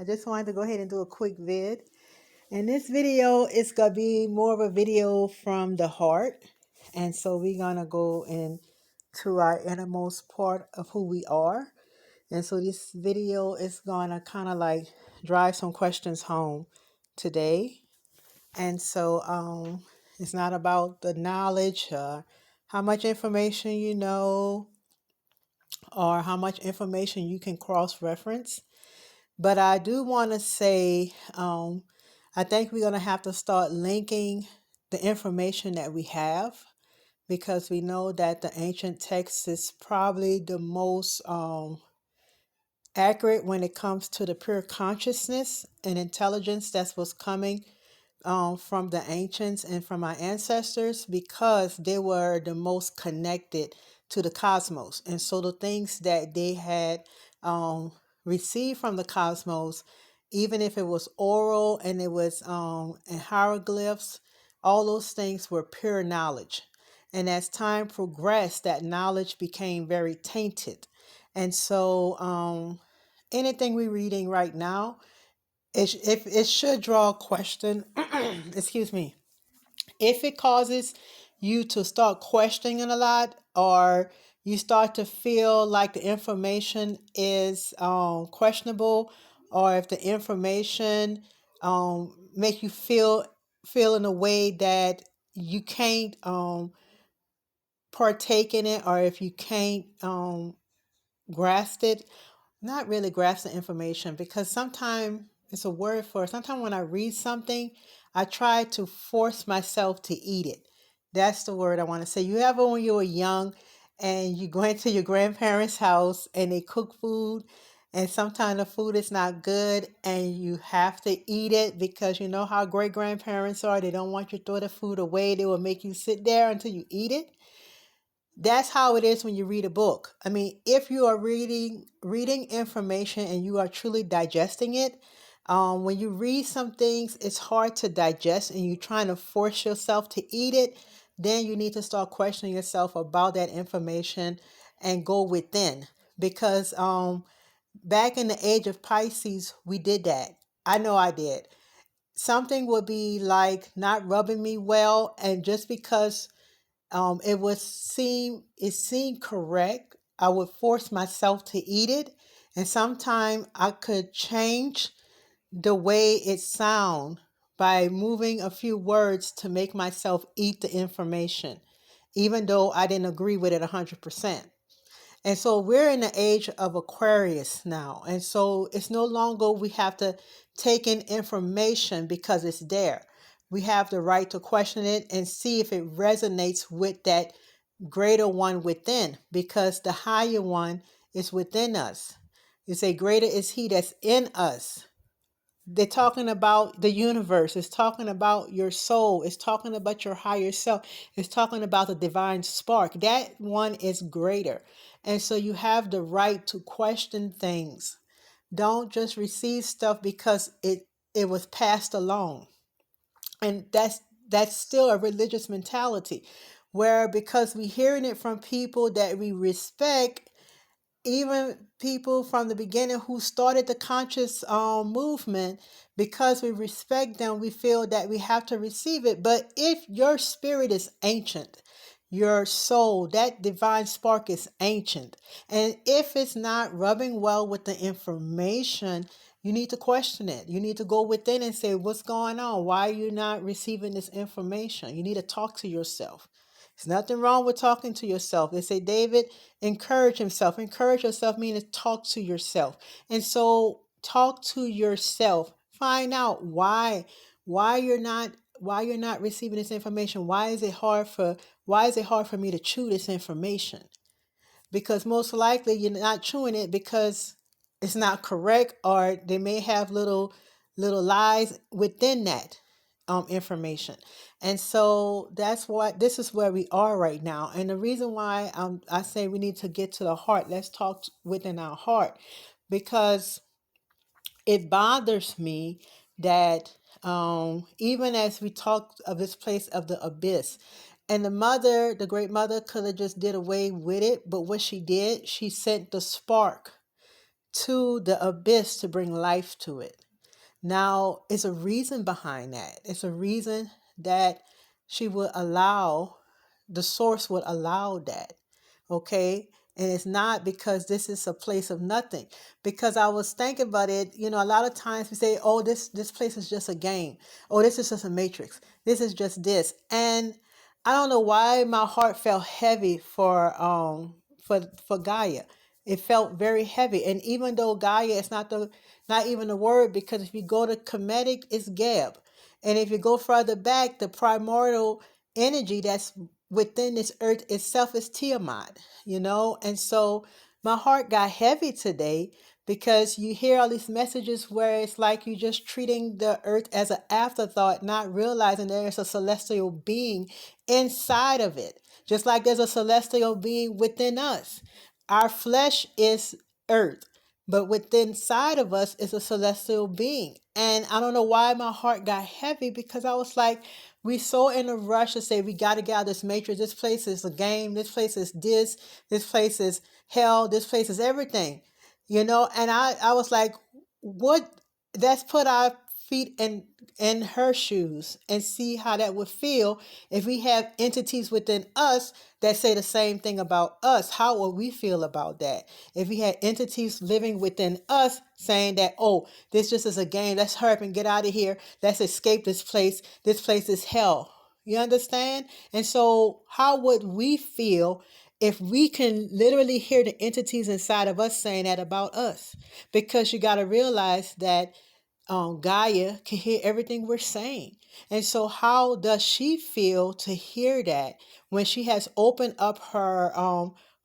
I just wanted to go ahead and do a quick vid. And this video is going to be more of a video from the heart. And so we're going to go into our innermost part of who we are. And so this video is going to kind of like drive some questions home today. And so it's not about the knowledge, how much information you know, or how much information you can cross-reference. But I do want to say, I think we're going to have to start linking the information that we have, because we know that the ancient text is probably the most accurate when it comes to the pure consciousness and intelligence that's what's coming from the ancients and from our ancestors, because they were the most connected to the cosmos. And so the things that they had received from the cosmos, even if it was oral and it was in hieroglyphs, all those things were pure knowledge. And as time progressed, that knowledge became very tainted. And so anything we're reading right now, if it should draw a question, excuse me, if it causes you to start questioning a lot, or you start to feel like the information is questionable, or if the information make you feel in a way that you can't partake in it, or if you can't grasp it, not really grasp the information, because sometimes it's a word for it. Sometimes when I read something, I try to force myself to eat it. That's the word I want to say. You ever, when you were young and you go into your grandparents' house and they cook food, and sometimes the food is not good and you have to eat it because you know how great grandparents are. They don't want you to throw the food away. They will make you sit there until you eat it. That's how it is when you read a book. I mean, if you are reading information and you are truly digesting it, when you read some things, it's hard to digest and you're trying to force yourself to eat it, then you need to start questioning yourself about that information and go within. Because back in the age of Pisces, we did that. I know I did. Something would be like not rubbing me well, and just because it seemed correct, I would force myself to eat it, and sometimes I could change the way it sound by moving a few words to make myself eat the information, even though I didn't agree with it 100%. And so we're in the age of Aquarius now. And so it's no longer we have to take in information because it's there. We have the right to question it and see if it resonates with that greater one within, because the higher one is within us. You say greater is he that's in us. They're talking about the universe. It's talking about your soul. It's talking about your higher self. It's talking about the divine spark. That one is greater. And so you have the right to question things. Don't just receive stuff because it was passed along. And that's still a religious mentality, where because we're hearing it from people that we respect, even people from the beginning who started the conscious movement, because we respect them, we feel that we have to receive it. But if your spirit is ancient, your soul, that divine spark is ancient, and if it's not rubbing well with the information, you need to question it. You need to go within and say, what's going on? Why are you not receiving this information? You need to talk to yourself. There's nothing wrong with talking to yourself. They say, David, encourage himself. Encourage yourself means talk to yourself. And so talk to yourself. Find out why you're not receiving this information. Why is it hard for me to chew this information? Because most likely you're not chewing it because it's not correct, or they may have little lies within that information. And so that's why this is where we are right now. And the reason why I say we need to get to the heart. Let's talk within our heart, because it bothers me that even as we talk of this place of the abyss, and the great mother, could have just did away with it, but what she did, she sent the spark to the abyss to bring life to it. Now, it's a reason behind that. It's a reason that she would allow, the source would allow that. Okay. And it's not because this is a place of nothing. Because I was thinking about it, a lot of times we say, oh, this place is just a game. Oh, this is just a matrix. This is just this. And I don't know why my heart felt heavy for Gaia. It felt very heavy. And even though Gaia is not even the word, because if you go to Kemetic, it's Geb. And if you go further back, the primordial energy that's within this earth itself is Tiamat. And so my heart got heavy today because you hear all these messages where it's like you're just treating the earth as an afterthought, not realizing there's a celestial being inside of it. Just like there's a celestial being within us. Our flesh is earth, but within inside of us is a celestial being. And I don't know why my heart got heavy, because I was like, we so in a rush to say we got to get out of this matrix. This place is a game. This place is this place is hell. This place is everything, and I was like, what? Let's put our feet in her shoes and see how that would feel if we have entities within us that say the same thing about us. How would we feel about that if we had entities living within us saying that, oh, this just is a game, let's hurry up and get out of here, let's escape this place is hell? You understand? And so how would we feel if we can literally hear the entities inside of us saying that about us? Because you got to realize that Gaia can hear everything we're saying. And so how does she feel to hear that when she has opened up her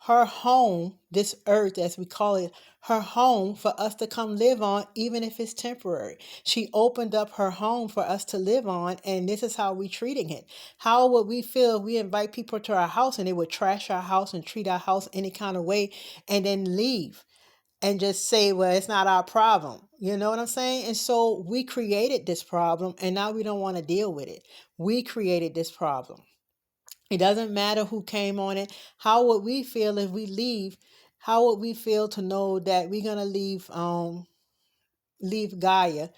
home, this earth as we call it, her home for us to come live on, even if it's temporary? She opened up her home for us to live on, and this is how we're treating it. How would we feel if we invite people to our house and they would trash our house and treat our house any kind of way and then leave and just say, well, it's not our problem? You know what I'm saying? And so we created this problem, and now we don't want to deal with it. We created this problem. It doesn't matter who came on it. How would we feel if we leave? How would we feel to know that we're gonna leave Gaia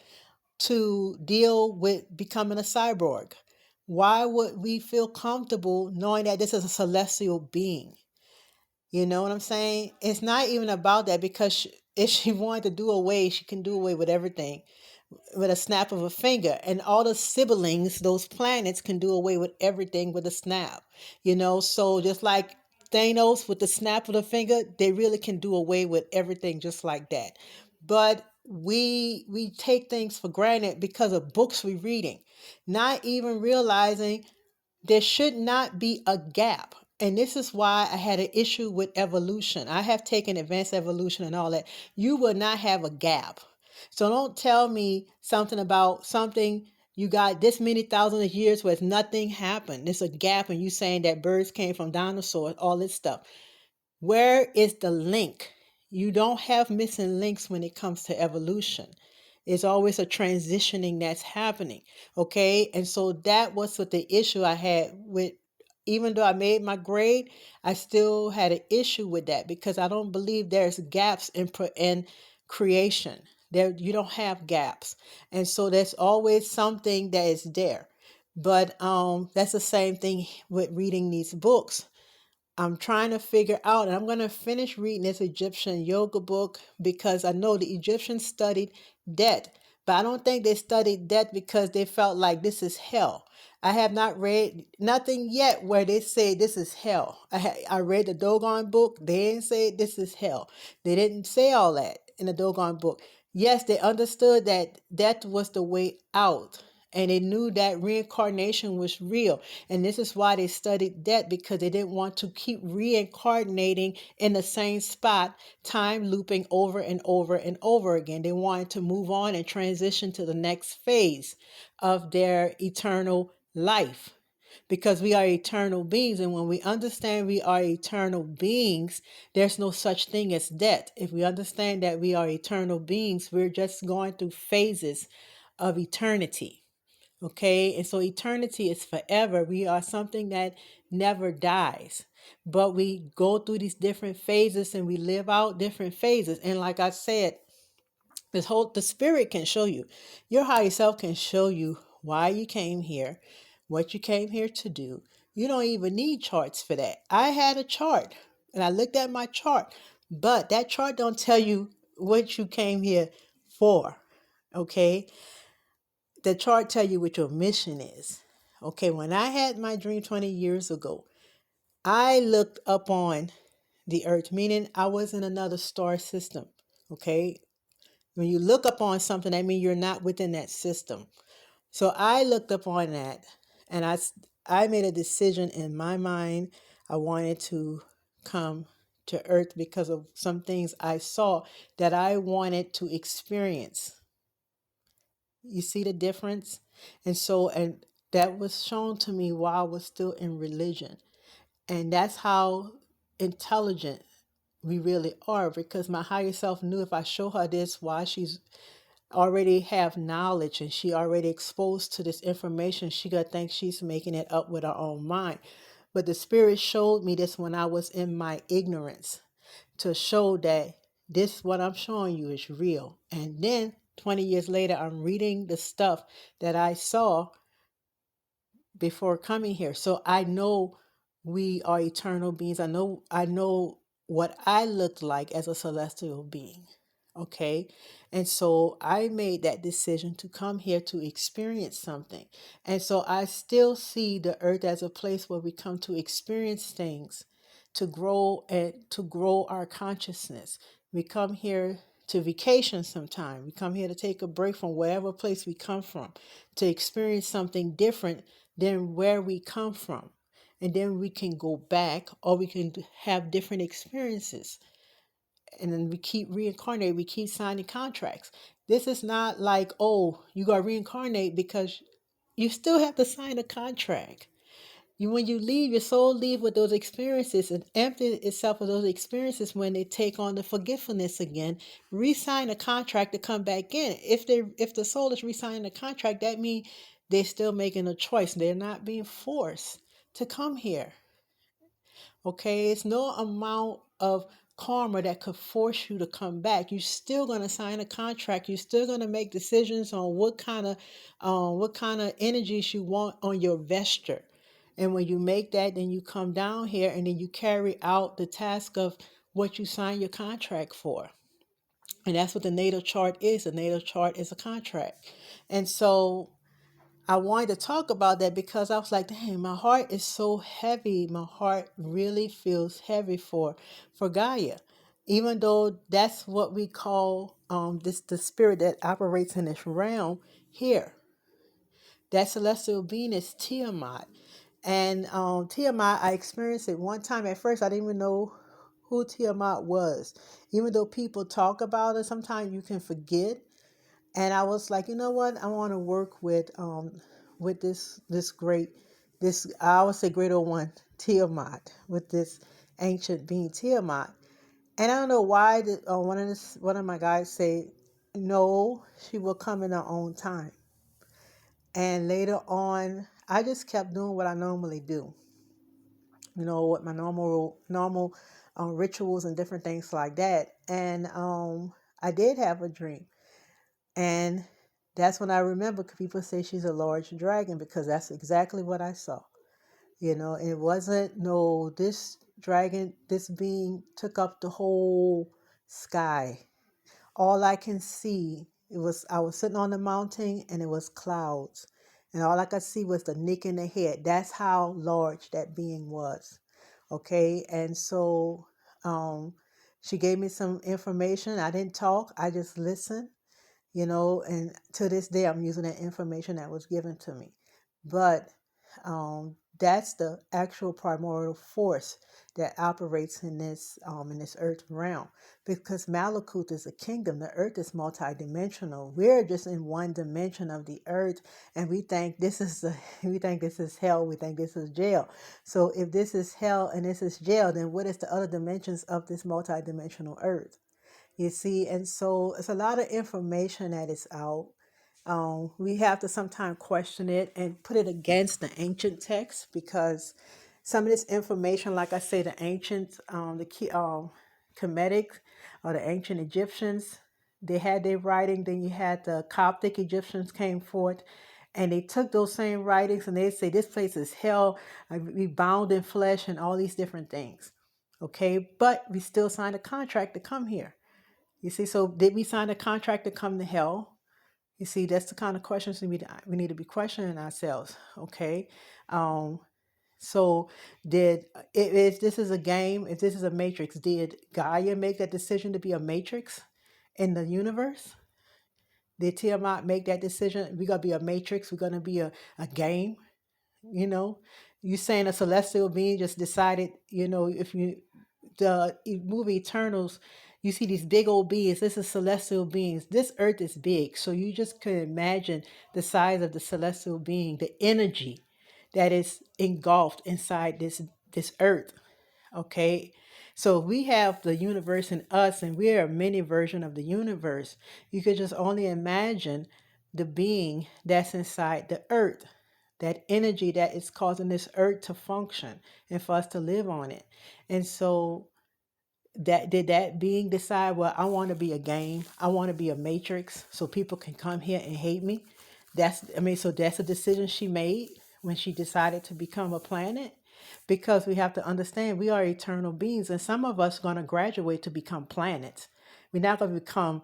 to deal with becoming a cyborg? Why would we feel comfortable knowing that this is a celestial being? You know what I'm saying? It's not even about that, because if she wanted to do away, she can do away with everything with a snap of a finger. And all the siblings, those planets, can do away with everything with a snap. So just like Thanos with the snap of the finger, they really can do away with everything just like that. But we take things for granted because of books we're reading, not even realizing there should not be a gap. And this is why I had an issue with evolution. I have taken advanced evolution and all that. You will not have a gap. So don't tell me something about something you got this many thousands of years where nothing happened. There's a gap, and you saying that birds came from dinosaurs, all this stuff. Where is the link? You don't have missing links when it comes to evolution. It's always a transitioning that's happening. Okay. And so that was what the issue I had with, even though I made my grade, I still had an issue with that, because I don't believe there's gaps in creation. There, you don't have gaps. And so there's always something that is there. But that's the same thing with reading these books. I'm trying to figure out, and I'm going to finish reading this Egyptian yoga book, because I know the Egyptians studied death, but I don't think they studied death because they felt like this is hell. I have not read nothing yet where they say this is hell. I read the Dogon book. They didn't say this is hell. They didn't say all that in the Dogon book. Yes, they understood that death was the way out, and they knew that reincarnation was real. And this is why they studied that, because they didn't want to keep reincarnating in the same spot, time looping over and over and over again. They wanted to move on and transition to the next phase of their eternal life, because we are eternal beings. And when we understand we are eternal beings, there's no such thing as death. If we understand that we are eternal beings, we're just going through phases of eternity. Okay, and so eternity is forever. We are something that never dies, but we go through these different phases and we live out different phases. And like I said, the spirit can show you, your higher self can show you why you came here, what you came here to do. You don't even need charts for that. I had a chart and I looked at my chart, but that chart don't tell you what you came here for. Okay, the chart tell you what your mission is. Okay, when I had my dream 20 years ago, I looked up on the earth, meaning I was in another star system. Okay, when you look up on something, that means you're not within that system. So I looked up on that, and I made a decision in my mind. I wanted to come to earth because of some things I saw that I wanted to experience. You see the difference? And that was shown to me while I was still in religion. And that's how intelligent we really are, because my higher self knew if I show her this, why she's already have knowledge and she already exposed to this information, she gonna think she's making it up with her own mind. But the spirit showed me this when I was in my ignorance, to show that this what I'm showing you is real. And then 20 years later, I'm reading the stuff that I saw before coming here. So I know we are eternal beings. I know what I looked like as a celestial being. Okay. And so I made that decision to come here to experience something. And so I still see the earth as a place where we come to experience things, to grow and to grow our consciousness. We come here to vacation sometime. We come here to take a break from wherever place we come from, to experience something different than where we come from. And then we can go back, or we can have different experiences. And then we keep reincarnating, we keep signing contracts. This is not like, oh, you got to reincarnate, because you still have to sign a contract. When you leave, your soul leave with those experiences and empty itself of those experiences. When they take on the forgetfulness again, re-sign a contract to come back in. If the soul is re-signing a contract, that means they're still making a choice. They're not being forced to come here. Okay, it's no amount of karma that could force you to come back. You're still going to sign a contract. You're still going to make decisions on what kind of energies you want on your vesture. And when you make that, then you come down here and then you carry out the task of what you signed your contract for. And that's what the natal chart is. The natal chart is a contract. And so I wanted to talk about that because I was like, dang, my heart is so heavy. My heart really feels heavy for Gaia. Even though that's what we call the spirit that operates in this realm here. That celestial being is Tiamat. And Tiamat, I experienced it one time. At first, I didn't even know who Tiamat was. Even though people talk about it, sometimes you can forget. And I was like, you know what? I want to work with this I would say great old one, Tiamat, with this ancient being Tiamat. And I don't know why one of my guys say, no, she will come in her own time. And later on, I just kept doing what I normally do. You know, what my normal rituals and different things like that. And I did have a dream. And that's when I remember people say she's a large dragon, because that's exactly what I saw. You know, it wasn't no, this dragon, this being took up the whole sky. All I can see, I was sitting on the mountain and it was clouds. And all I could see was the nick in the head. That's how large that being was. Okay. And so she gave me some information. I didn't talk, I just listened, you know, and to this day I'm using that information that was given to me. But that's the actual primordial force that operates in this earth realm, because Malakut is a kingdom. The earth is multidimensional. We're just in one dimension of the earth, and we think this is we think this is hell. We think this is jail. So if this is hell and this is jail, then what is the other dimensions of this multidimensional earth? You see, and so it's a lot of information that is out, We have to sometimes question it and put it against the ancient text, because some of this information, like I say, the ancient, Kemetic or the ancient Egyptians, they had their writing. Then you had the Coptic Egyptians came forth, and they took those same writings and they say this place is hell, we bound in flesh, and all these different things. Okay, but we still signed a contract to come here. You see, so did we sign a contract to come to hell? You see, that's the kind of questions we need to be questioning ourselves. Okay, um, so did if this is a game, if this is a matrix, did Gaia make that decision to be a matrix in the universe? Did Tiamat make that decision? We're gonna be a matrix. We're gonna be a game. You know, you saying a celestial being just decided. You know, if you the movie Eternals, you see these big old beings. This is celestial beings. This earth is big, so you just could imagine the size of the celestial being, the energy that is engulfed inside this earth. Okay, so we have the universe in us, and we are a mini version of the universe. You could just only imagine the being that's inside the earth, that energy that is causing this earth to function and for us to live on it. And so that did that being decide, well, I want to be a game, I want to be a matrix so people can come here and hate me. So that's a decision she made when she decided to become a planet, because we have to understand we are eternal beings, and some of us are going to graduate to become planets. We're not going to become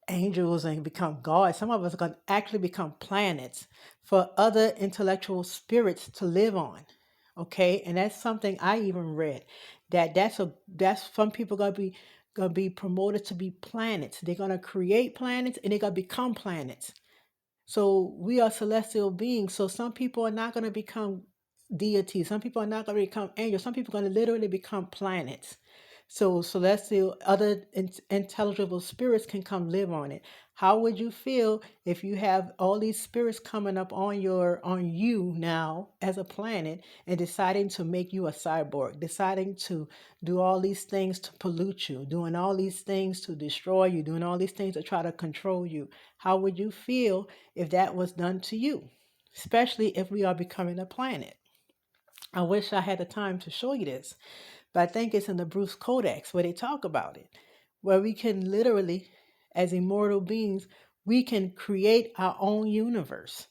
angels and become gods. Some of us are going to actually become planets for other intellectual spirits to live on. Okay, and that's something I even read, that's some people gonna be promoted to be planets. They're gonna create planets and they're gonna become planets. So we are celestial beings. So some people are not going to become deities. Some people are not going to become angels. Some people are going to literally become planets. So celestial, other intelligible spirits can come live on it. How would you feel if you have all these spirits coming up on you now as a planet and deciding to make you a cyborg, deciding to do all these things to pollute you, doing all these things to destroy you, doing all these things to try to control you? How would you feel if that was done to you? Especially if we are becoming a planet. I wish I had the time to show you this, but I think it's in the Bruce Codex where they talk about it, where we can literally, as immortal beings, we can create our own universe.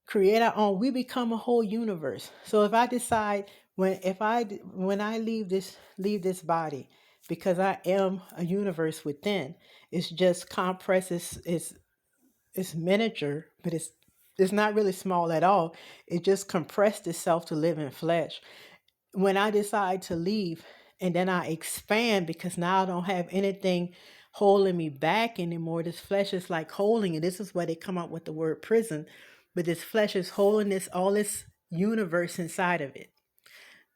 Create our own. We become a whole universe. So if I decide when I leave this body, because I am a universe within, it's just compressed. It's miniature, but it's not really small at all. It just compressed itself to live in flesh. When I decide to leave and then I expand, because now I don't have anything holding me back anymore. This flesh is like holding it. This is where they come up with the word prison. But this flesh is holding this all this universe inside of it.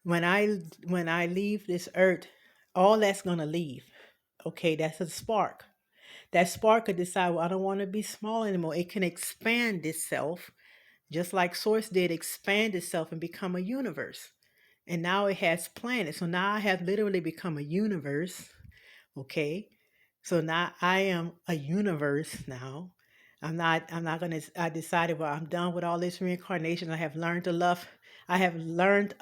When I leave this earth, all that's gonna leave. Okay, that's a spark. That spark could decide, well, I don't want to be small anymore. It can expand itself, just like Source did expand itself and become a universe. And now it has planets. So now I have literally become a universe. Okay. So now I am a universe now. I'm not gonna I decided, well, I'm done with all this reincarnation. I have learned enough. I have learned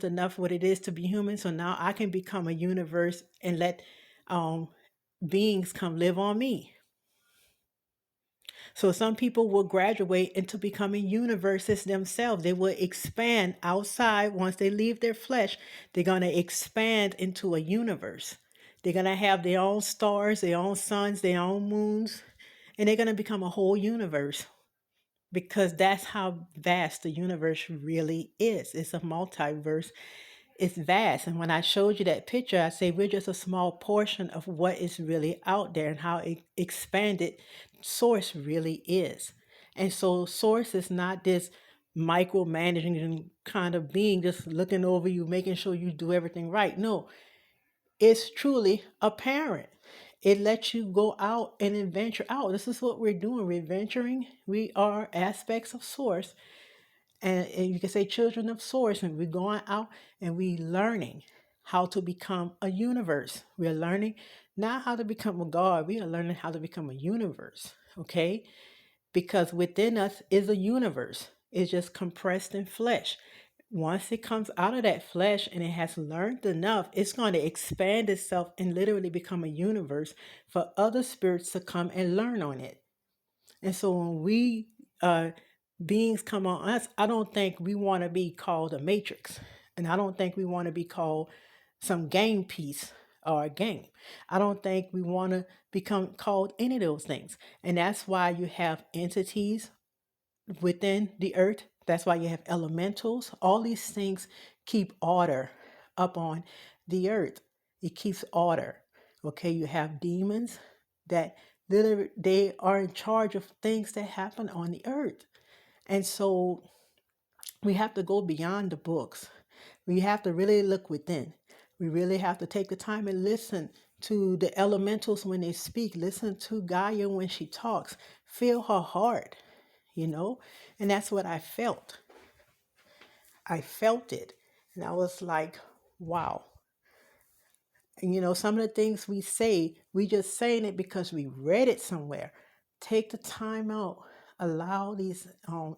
enough what it is to be human. So now I can become a universe and let um beings come live on me. So some people will graduate into becoming universes themselves. They will expand outside once they leave their flesh. They're going to expand into a universe. They're going to have their own stars, their own suns, their own moons, and they're going to become a whole universe, because that's how vast the universe really is. It's a multiverse. It's vast. And when I showed you that picture, I say we're just a small portion of what is really out there and how expanded Source really is. And so Source is not this micromanaging kind of being just looking over you, making sure you do everything right. No, it's truly a parent. It lets you go out and adventure out. This is what we're doing. We're venturing. We are aspects of Source, and you can say children of Source, and we're going out and we learning how to become a universe. We are learning not how to become a God, we are learning how to become a universe, okay? Because within us is a universe. It's just compressed in flesh. Once it comes out of that flesh and it has learned enough, it's going to expand itself and literally become a universe for other spirits to come and learn on it. And so when we beings come on us, I don't think we want to be called a matrix. And I don't think we want to be called some game piece or a game. I don't think we want to become called any of those things. And that's why you have entities within the earth. That's why you have elementals. All these things keep order up on the earth. It keeps order. Okay, you have demons that literally they are in charge of things that happen on the earth. And so we have to go beyond the books. We have to really look within. We really have to take the time and listen to the elementals when they speak. Listen to Gaia when she talks. Feel her heart, you know? And that's what I felt. I felt it. And I was like, wow. And you know, some of the things we say, we just saying it because we read it somewhere. Take the time out. Allow these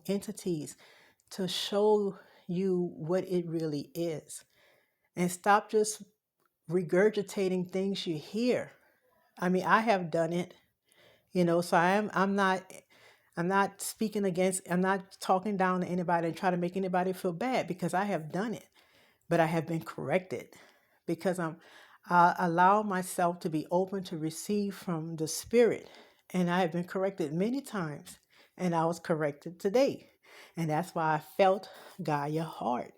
entities to show you what it really is. And stop just regurgitating things you hear. I mean, I have done it, you know, so I'm not speaking against, I'm not talking down to anybody and trying to make anybody feel bad because I have done it, but I have been corrected because I allow myself to be open to receive from the spirit. And I have been corrected many times and I was corrected today. And that's why I felt Gaia hard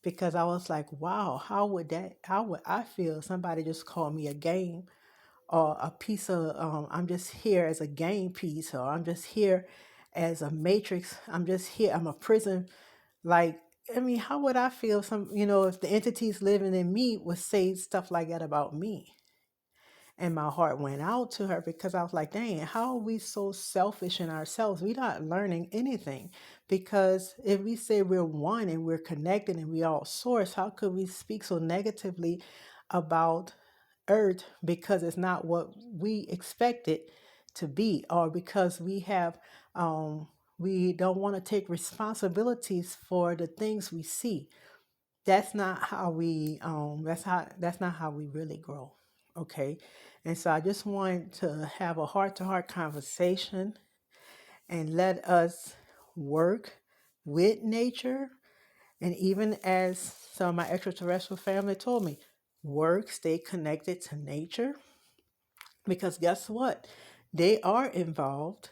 because I was like, wow, how would I feel? Somebody just called me a game or a piece of, I'm just here as a game piece, or I'm just here as a matrix. I'm just here. I'm a prison. Like, I mean, how would I feel if the entities living in me would say stuff like that about me? And my heart went out to her because I was like, dang, how are we so selfish in ourselves? We're not learning anything. Because if we say we're one and we're connected and we all source, how could we speak so negatively about earth because it's not what we expect it to be, or because we don't want to take responsibilities for the things we see. That's not how we that's not how we really grow. Okay. And so I just want to have a heart-to-heart conversation and let us work with nature. And even as some of my extraterrestrial family told me, work, stay connected to nature. Because guess what? They are involved.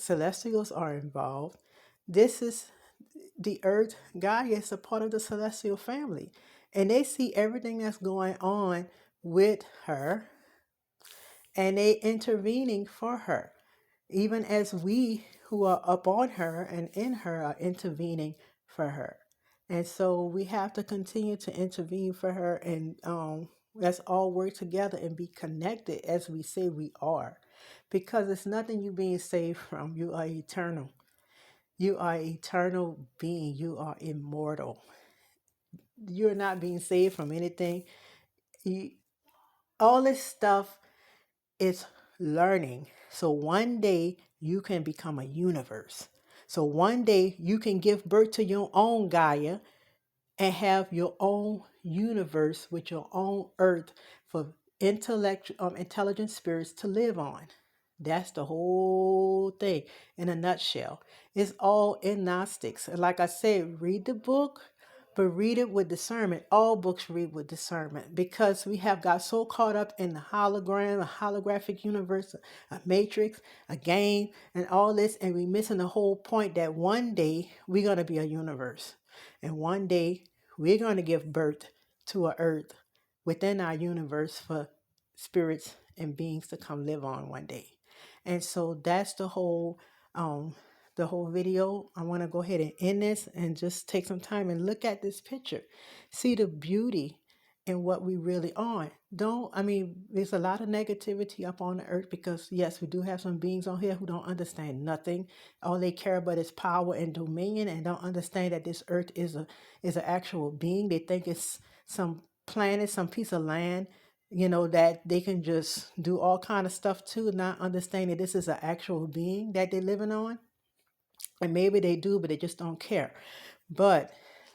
Celestials are involved. This is the earth. Gaia is a part of the celestial family. And they see everything that's going on with her. And they intervening for her. Even as we who are up on her and in her are intervening for her. And so we have to continue to intervene for her, and let's all work together and be connected as we say we are. Because it's nothing you being saved from. You are eternal. You are eternal being. You are immortal. You're not being saved from anything. You, all this stuff is learning. So one day you can become a universe. So one day you can give birth to your own Gaia and have your own universe with your own earth for intelligent spirits to live on. That's the whole thing in a nutshell. It's all in Gnostics. And like I said, read the book, but read it with discernment. All books read with discernment because we have got so caught up in the hologram, a holographic universe, a matrix, a game, and all this, and we missing the whole point that one day we're going to be a universe. And one day we're going to give birth to a earth within our universe for spirits and beings to come live on one day. And so that's the whole video. I want to go ahead and end this and just take some time and look at this picture. See the beauty in what we really are. There's a lot of negativity up on the earth because yes, we do have some beings on here who don't understand nothing. All they care about is power and dominion and don't understand that this earth is an actual being. They think it's some planet, some piece of land, that they can just do all kind of stuff to, not understanding this is an actual being that they're living on. And maybe they do, but they just don't care. But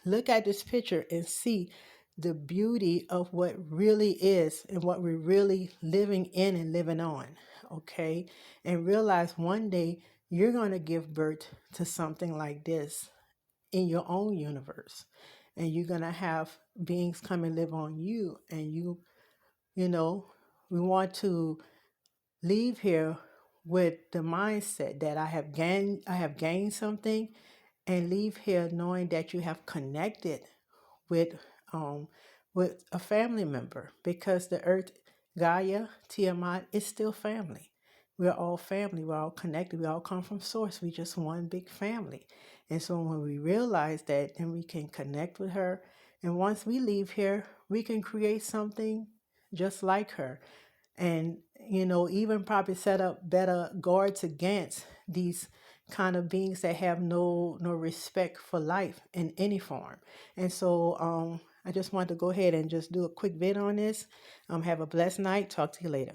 look at this picture and see the beauty of what really is and what we're really living in and living on. Okay. And realize one day you're going to give birth to something like this in your own universe. And you're going to have beings come and live on you. And you know, we want to leave here with the mindset that I have gained something, and leave here knowing that you have connected with um with a family member, because the earth, Gaia, Tiamat, is still family. We're all family, we're all connected, we all come from source, we just one big family. And so when we realize that, then we can connect with her, and once we leave here we can create something just like her. And even probably set up better guards against these kind of beings that have no respect for life in any form. And so I just wanted to go ahead and just do a quick vid on this. Have a blessed night. Talk to you later.